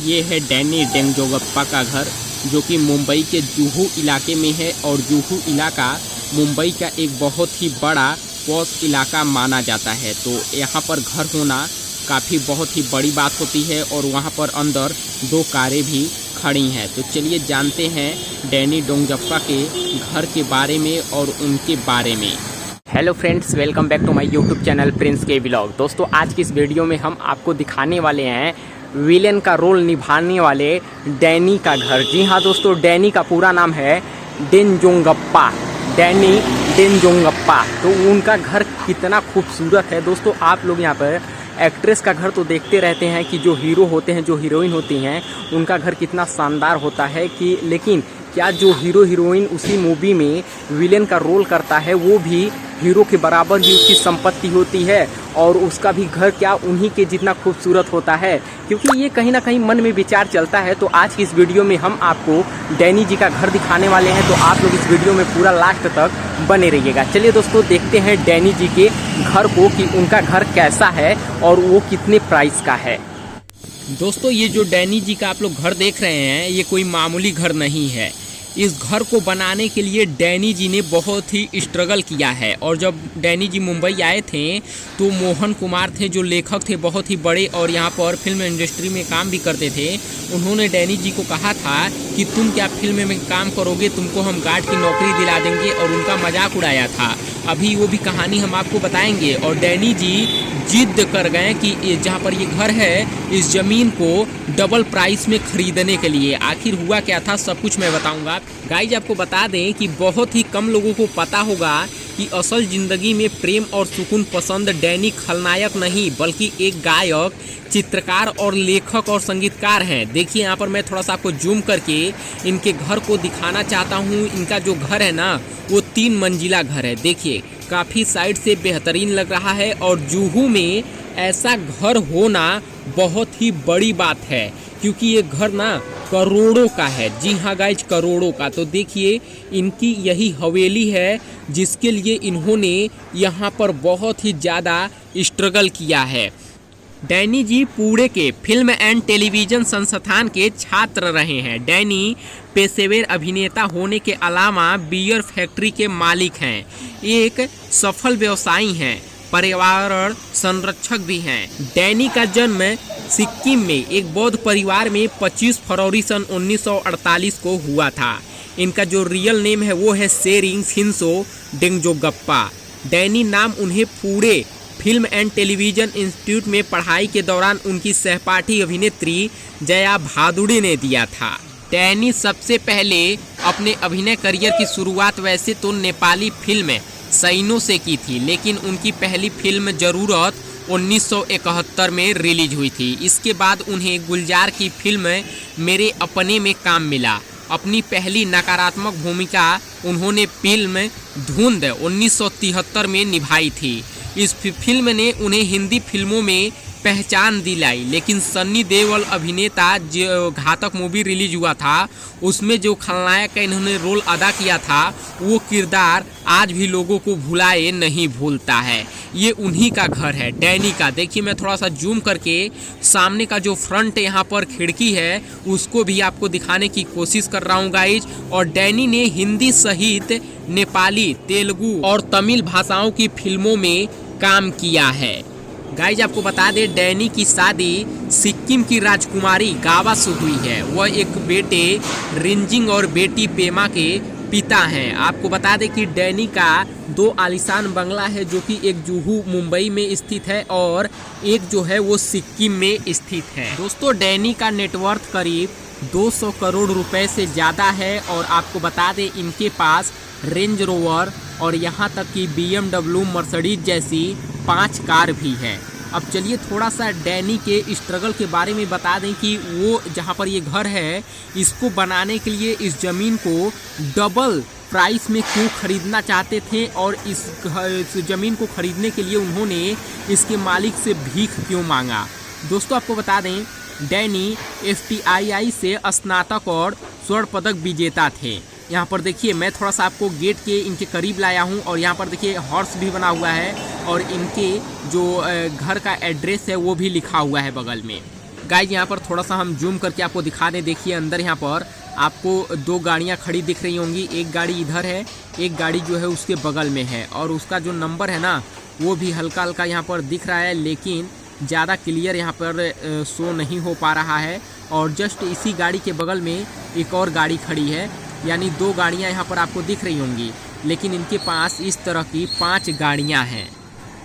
ये है डैनी डेंगजोगप्पा का घर, जो कि मुंबई के जुहू इलाके में है। और जुहू इलाका मुंबई का एक बहुत ही बड़ा पॉश इलाका माना जाता है। तो यहाँ पर घर होना काफ़ी बहुत ही बड़ी बात होती है। और वहाँ पर अंदर 2 कारें भी खड़ी हैं। तो चलिए जानते हैं डैनी डेंगजोगप्पा के घर के बारे में और उनके बारे में। Hello friends, welcome back to my YouTube channel Prince के व्लॉग। दोस्तों, आज की इस वीडियो में हम आपको दिखाने वाले हैं विलेन का रोल निभाने वाले डैनी का घर। जी हाँ दोस्तों, डैनी का पूरा नाम है डेंगजोगप्पा, डैनी डेंगजोगप्पा। तो उनका घर कितना खूबसूरत है दोस्तों। आप लोग यहाँ पर एक्ट्रेस का घर तो देखते रहते हैं कि जो हीरो होते हैं, जो हीरोइन होती हैं, उनका घर कितना शानदार होता है कि लेकिन क्या जो हीरो हीरोइन उसी मूवी में विलेन का रोल करता है वो भी हीरो के बराबर ही उसकी संपत्ति होती है और उसका भी घर क्या उन्हीं के जितना खूबसूरत होता है? क्योंकि ये कहीं ना कहीं मन में विचार चलता है। तो आज की इस वीडियो में हम आपको डैनी जी का घर दिखाने वाले हैं। तो आप लोग इस वीडियो में पूरा लास्ट तक बने रहिएगा। चलिए दोस्तों, देखते हैं डैनी जी के घर को कि उनका घर कैसा है और वो कितने प्राइस का है। दोस्तों, ये जो डैनी जी का आप लोग घर देख रहे हैं, ये कोई मामूली घर नहीं है। इस घर को बनाने के लिए डैनी जी ने बहुत ही स्ट्रगल किया है। और जब डैनी जी मुंबई आए थे तो मोहन कुमार थे, जो लेखक थे बहुत ही बड़े और यहाँ पर फिल्म इंडस्ट्री में काम भी करते थे। उन्होंने डैनी जी को कहा था कि तुम क्या फिल्म में काम करोगे, तुमको हम गार्ड की नौकरी दिला देंगे, और उनका मजाक उड़ाया था। अभी वो भी कहानी हम आपको बताएंगे। और डैनी जी जिद कर गए कि जहाँ पर ये घर है, इस ज़मीन को डबल प्राइस में खरीदने के लिए। आखिर हुआ क्या था, सब कुछ मैं बताऊंगा। गाइज, आपको बता दें कि बहुत ही कम लोगों को पता होगा कि असल ज़िंदगी में प्रेम और सुकून पसंद डैनी खलनायक नहीं बल्कि एक गायक, चित्रकार और लेखक और संगीतकार हैं। देखिए यहाँ पर मैं थोड़ा सा आपको जूम करके इनके घर को दिखाना चाहता हूँ। इनका जो घर है ना, वो 3 मंजिला घर है। देखिए काफ़ी साइड से बेहतरीन लग रहा है। और जुहू में ऐसा घर होना बहुत ही बड़ी बात है, क्योंकि ये घर ना करोड़ों का है। जी हाँ गाइज, करोड़ों का। तो देखिए इनकी यही हवेली है जिसके लिए इन्होंने यहाँ पर बहुत ही ज़्यादा स्ट्रगल किया है। डैनी जी पुणे के फिल्म एंड टेलीविज़न संस्थान के छात्र रहे हैं। डैनी पेशेवर अभिनेता होने के अलावा बियर फैक्ट्री के मालिक हैं, एक सफल व्यवसायी हैं, पर्यावरण संरक्षक भी हैं। डैनी का जन्म सिक्किम में एक बौद्ध परिवार में 25 फरवरी सन 1948 को हुआ था। इनका जो रियल नेम है वो है सेरिंग फिन्सो डेंगजोगप्पा। डैनी नाम उन्हें Pune film and television institute में पढ़ाई के दौरान उनकी सहपाठी अभिनेत्री जया भादुड़ी ने दिया था। डैनी सबसे पहले अपने अभिनय करियर की शुरुआत वैसे तो नेपाली फिल्म सैनो से की थी, लेकिन उनकी पहली फिल्म जरूरत 1971 में रिलीज हुई थी। इसके बाद उन्हें गुलजार की फिल्म मेरे अपने में काम मिला। अपनी पहली नकारात्मक भूमिका उन्होंने फिल्म धुंध 1973 में निभाई थी। इस फिल्म ने उन्हें हिंदी फिल्मों में पहचान दिलाई, लेकिन सन्नी देओल अभिनेता जो घातक मूवी रिलीज हुआ था, उसमें जो खलनायक का इन्होंने रोल अदा किया था, वो किरदार आज भी लोगों को भुलाए नहीं भूलता है। ये उन्हीं का घर है, डैनी का। देखिए मैं थोड़ा सा जूम करके सामने का जो फ्रंट यहाँ पर खिड़की है उसको भी आपको दिखाने की कोशिश कर रहा हूँ गाइज। और डैनी ने हिंदी सहित नेपाली, तेलुगु और तमिल भाषाओं की फिल्मों में काम किया है। गाइज, आपको बता दें डैनी की शादी सिक्किम की राजकुमारी गावा से हुई है। वह एक बेटे रिंजिंग और बेटी पेमा के पिता हैं। आपको बता दें कि डैनी का 2 आलीशान बंगला है, जो कि एक जुहू मुंबई में स्थित है और एक जो है वो सिक्किम में स्थित है। दोस्तों, डैनी का नेटवर्थ करीब 200 करोड़ रुपए से ज़्यादा है। और आपको बता दें इनके पास रेंज रोवर और यहाँ तक कि BMW, मर्सिडीज जैसी 5 कार भी है। अब चलिए थोड़ा सा डैनी के स्ट्रगल के बारे में बता दें कि वो जहाँ पर ये घर है, इसको बनाने के लिए इस ज़मीन को डबल प्राइस में क्यों खरीदना चाहते थे और इस ज़मीन को खरीदने के लिए उन्होंने इसके मालिक से भीख क्यों मांगा। दोस्तों, आपको बता दें डैनी FTII से स्नातक और स्वर्ण पदक विजेता थे। यहाँ पर देखिए मैं थोड़ा सा आपको गेट के इनके करीब लाया हूँ और यहाँ पर देखिए हॉर्स भी बना हुआ है और इनके जो घर का एड्रेस है वो भी लिखा हुआ है बगल में। गाइज यहाँ पर थोड़ा सा हम जूम करके आपको दिखा दें। देखिए अंदर यहाँ पर आपको 2 गाड़ियाँ खड़ी दिख रही होंगी। एक गाड़ी इधर है, एक गाड़ी जो है उसके बगल में है, और उसका जो नंबर है ना वो भी हल्का हल्का यहाँ पर दिख रहा है, लेकिन ज़्यादा क्लियर यहाँ पर शो नहीं हो पा रहा है। और जस्ट इसी गाड़ी के बगल में एक और गाड़ी खड़ी है, यानी 2 गाड़ियाँ यहाँ पर आपको दिख रही होंगी, लेकिन इनके पास इस तरह की 5 गाड़ियाँ हैं।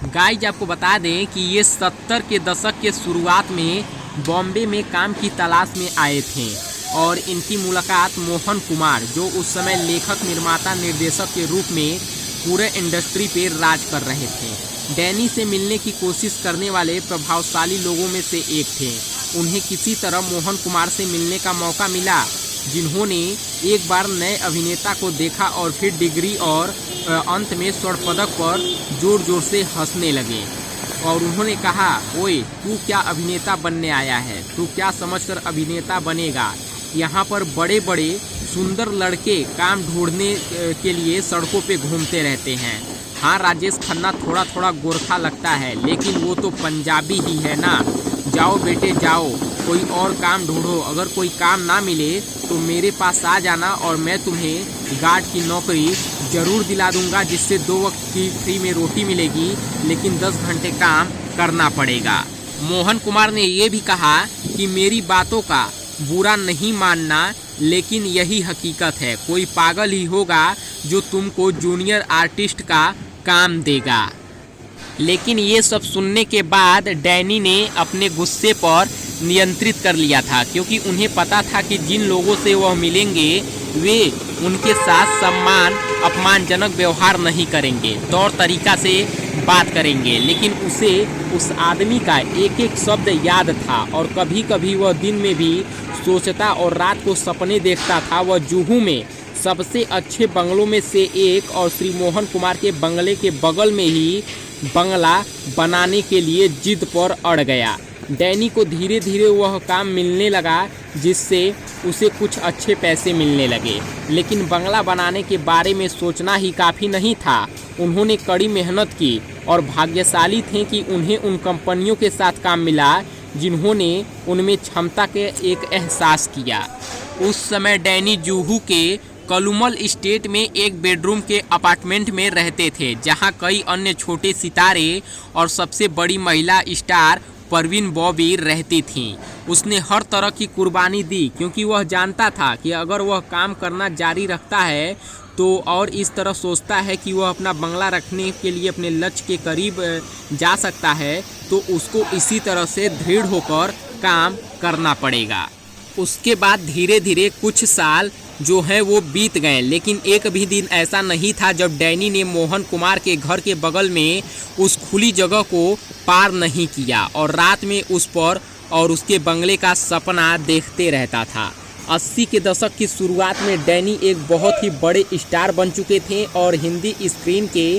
गाइज आपको बता दें कि ये 70 के दशक के शुरुआत में बॉम्बे में काम की तलाश में आए थे, और इनकी मुलाकात मोहन कुमार, जो उस समय लेखक, निर्माता, निर्देशक के रूप में पूरे इंडस्ट्री पे राज कर रहे थे, डैनी से मिलने की कोशिश करने वाले प्रभावशाली लोगों में से एक थे। उन्हें किसी तरह मोहन कुमार से मिलने का मौका मिला, जिन्होंने एक बार नए अभिनेता को देखा और फिर डिग्री और अंत में स्वर्ण पदक पर जोर जोर से हंसने लगे। और उन्होंने कहा, ओए तू क्या अभिनेता बनने आया है? तू क्या समझकर अभिनेता बनेगा? यहाँ पर बड़े बड़े सुंदर लड़के काम ढूंढने के लिए सड़कों पे घूमते रहते हैं। हाँ, राजेश खन्ना थोड़ा थोड़ा गोरखा लगता है, लेकिन वो तो पंजाबी ही है ना। जाओ बेटे जाओ, कोई और काम ढूंढो। अगर कोई काम ना मिले तो मेरे पास आ जाना, और मैं तुम्हें गार्ड की नौकरी ज़रूर दिला दूंगा, जिससे 2 वक्त की फ्री में रोटी मिलेगी, लेकिन 10 घंटे काम करना पड़ेगा। मोहन कुमार ने ये भी कहा कि मेरी बातों का बुरा नहीं मानना, लेकिन यही हकीकत है। कोई पागल ही होगा जो तुमको जूनियर आर्टिस्ट का काम देगा। लेकिन ये सब सुनने के बाद डैनी ने अपने गुस्से पर नियंत्रित कर लिया था, क्योंकि उन्हें पता था कि जिन लोगों से वह मिलेंगे वे उनके साथ सम्मान अपमानजनक व्यवहार नहीं करेंगे, तौर तरीका से बात करेंगे। लेकिन उसे उस आदमी का एक एक शब्द याद था, और कभी कभी वह दिन में भी सोचता और रात को सपने देखता था। वह जुहू में सबसे अच्छे बंगलों में से एक और श्री मोहन कुमार के बंगले के बगल में ही बंगला बनाने के लिए जिद पर अड़ गया। डैनी को धीरे धीरे वह काम मिलने लगा, जिससे उसे कुछ अच्छे पैसे मिलने लगे। लेकिन बंगला बनाने के बारे में सोचना ही काफ़ी नहीं था। उन्होंने कड़ी मेहनत की और भाग्यशाली थे कि उन्हें उन कंपनियों के साथ काम मिला जिन्होंने उनमें क्षमता के एक एहसास किया। उस समय डैनी जुहू के कलुमल स्टेट में एक बेडरूम के अपार्टमेंट में रहते थे, जहां कई अन्य छोटे सितारे और सबसे बड़ी महिला स्टार परवीन बॉबी रहती थीं। उसने हर तरह की कुर्बानी दी, क्योंकि वह जानता था कि अगर वह काम करना जारी रखता है तो और इस तरह सोचता है कि वह अपना बंगला रखने के लिए अपने लक्ष्य के करीब जा सकता है, तो उसको इसी तरह से दृढ़ होकर काम करना पड़ेगा। उसके बाद धीरे धीरे कुछ साल जो है वो बीत गए, लेकिन एक भी दिन ऐसा नहीं था जब डैनी ने मोहन कुमार के घर के बगल में उस खुली जगह को पार नहीं किया और रात में उस पर और उसके बंगले का सपना देखते रहता था। 80 के दशक की शुरुआत में डैनी एक बहुत ही बड़े स्टार बन चुके थे और हिंदी स्क्रीन के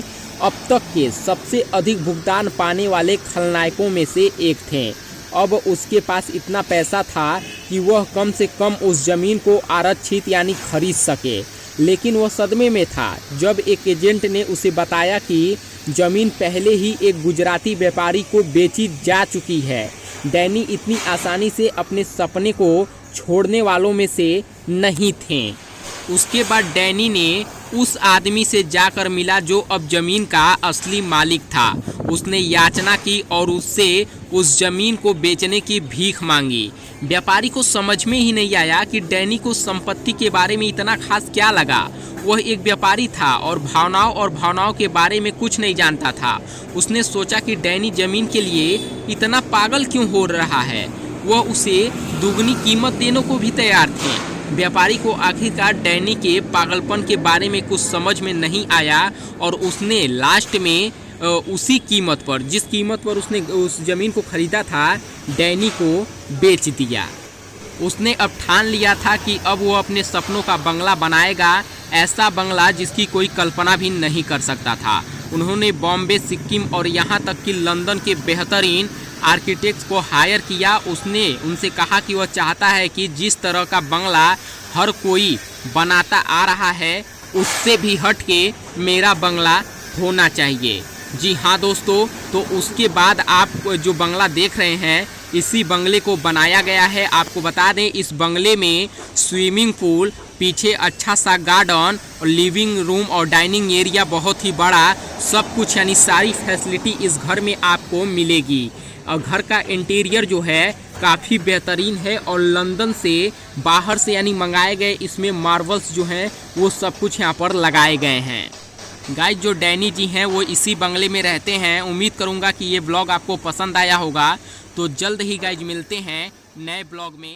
अब तक के सबसे अधिक भुगतान पाने वाले खलनायकों में से एक थे। अब उसके पास इतना पैसा था कि वह कम से कम उस ज़मीन को आरक्षित यानी खरीद सके, लेकिन वह सदमे में था जब एक एजेंट ने उसे बताया कि ज़मीन पहले ही एक गुजराती व्यापारी को बेची जा चुकी है। डैनी इतनी आसानी से अपने सपने को छोड़ने वालों में से नहीं थे। उसके बाद डैनी ने उस आदमी से जाकर मिला जो अब ज़मीन का असली मालिक था। उसने याचना की और उससे उस ज़मीन को बेचने की भीख मांगी। व्यापारी को समझ में ही नहीं आया कि डैनी को संपत्ति के बारे में इतना खास क्या लगा। वह एक व्यापारी था और भावनाओं के बारे में कुछ नहीं जानता था। उसने सोचा कि डैनी ज़मीन के लिए इतना पागल क्यों हो रहा है। वह उसे दुगनी कीमत देने को भी तैयार थे। व्यापारी को आखिरकार डैनी के पागलपन के बारे में कुछ समझ में नहीं आया और उसने लास्ट में उसी कीमत पर, जिस कीमत पर उसने उस ज़मीन को खरीदा था, डैनी को बेच दिया। उसने अब ठान लिया था कि अब वो अपने सपनों का बंगला बनाएगा, ऐसा बंगला जिसकी कोई कल्पना भी नहीं कर सकता था। उन्होंने बॉम्बे, सिक्किम और यहाँ तक कि लंदन के बेहतरीन आर्किटेक्ट्स को हायर किया। उसने उनसे कहा कि वह चाहता है कि जिस तरह का बंगला हर कोई बनाता आ रहा है उससे भी हट के मेरा बंगला होना चाहिए। जी हाँ दोस्तों, तो उसके बाद आप जो बंगला देख रहे हैं इसी बंगले को बनाया गया है। आपको बता दें इस बंगले में स्विमिंग पूल, पीछे अच्छा सा गार्डन और लिविंग रूम और डाइनिंग एरिया बहुत ही बड़ा, सब कुछ यानी सारी फैसिलिटी इस घर में आपको मिलेगी। और घर का इंटीरियर जो है काफ़ी बेहतरीन है और लंदन से बाहर से यानी मंगाए गए इसमें मार्बल्स जो हैं वो सब कुछ यहाँ पर लगाए गए हैं। गाइस जो डैनी जी हैं वो इसी बंगले में रहते हैं। उम्मीद करूँगा कि ये ब्लॉग आपको पसंद आया होगा। तो जल्द ही गाइस मिलते हैं नए ब्लॉग में।